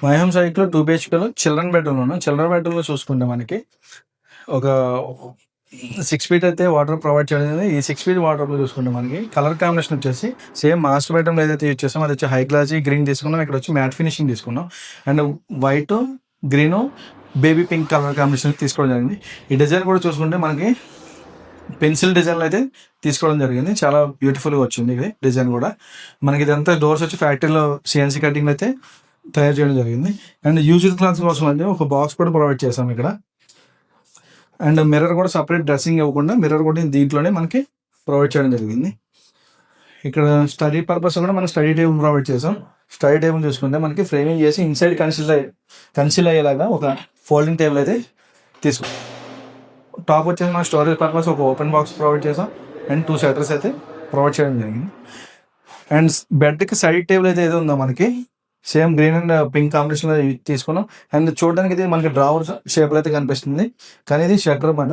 My Home సైట్లో 2 BHKలో children బెడ్రూమ్లో చూసుకుంటే మనకి ఒక 6 ఫీట్ అయితే వాటర్ ప్రొవైడ్ చేయడం జరిగింది. ఈ 6 ఫీట్ వాటర్లో చూసుకుంటే మనకి కలర్ కాంబినేషన్ వచ్చేసి సేమ్ మాస్టర్ బెడ్రూమ్లో ఏదైతే యూజ్ చేస్తామో అది వచ్చి హై గ్లాసీ గ్రీన్ తీసుకున్నాం. ఇక్కడ వచ్చి మ్యాట్ ఫినిషింగ్ తీసుకున్నాం and white green baby pink colour combination తీసుకోవడం జరిగింది. ఈ డిజైన్ కూడా చూసుకుంటే మనకి పెన్సిల్ డిజైన్లో అయితే తీసుకోవడం జరిగింది. చాలా బ్యూటిఫుల్గా వచ్చింది ఇది డిజైన్ కూడా. మనకి ఇదంతా డోర్స్ వచ్చి ఫ్యాక్టరీలో CNC కటింగ్ అయితే తయారు చేయడం జరిగింది. అండ్ యూజ్డ్ క్లాత్స్ కోసం అయితే ఒక బాక్స్ కూడా ప్రొవైడ్ చేసాం ఇక్కడ. అండ్ మిర్రర్ కూడా సపరేట్ డ్రెస్సింగ్ ఇవ్వకుండా మిర్రర్ కూడా దీంట్లోనే మనకి ప్రొవైడ్ చేయడం జరిగింది. ఇక్కడ స్టడీ పర్పస్ కూడా మనం స్టడీ టేబుల్ ప్రొవైడ్ చేసాం. స్టడీ టేబుల్ చూసుకుంటే మనకి ఫ్రేమింగ్ చేసి ఇన్సైడ్ కన్సిల్ అయ్యేలాగా ఒక ఫోల్డింగ్ టేబుల్ అయితే తీసుకున్నాం. టాప్ వచ్చేసి మన స్టోరేజ్ పర్పస్ ఒక ఓపెన్ బాక్స్ ప్రొవైడ్ చేసాం అండ్ 2 షట్టర్స్ అయితే ప్రొవైడ్ చేయడం జరిగింది. అండ్ బెడ్కి సైడ్ టేబుల్ అయితే ఏదో ఉందో మనకి సేమ్ గ్రీన్ అండ్ పింక్ కాంబినేషన్లో తీసుకున్నాం. అండ్ చూడడానికి ఇది మనకి డ్రావర్ షేప్లో అయితే కనిపిస్తుంది, కానీ ఇది షట్టర్ మన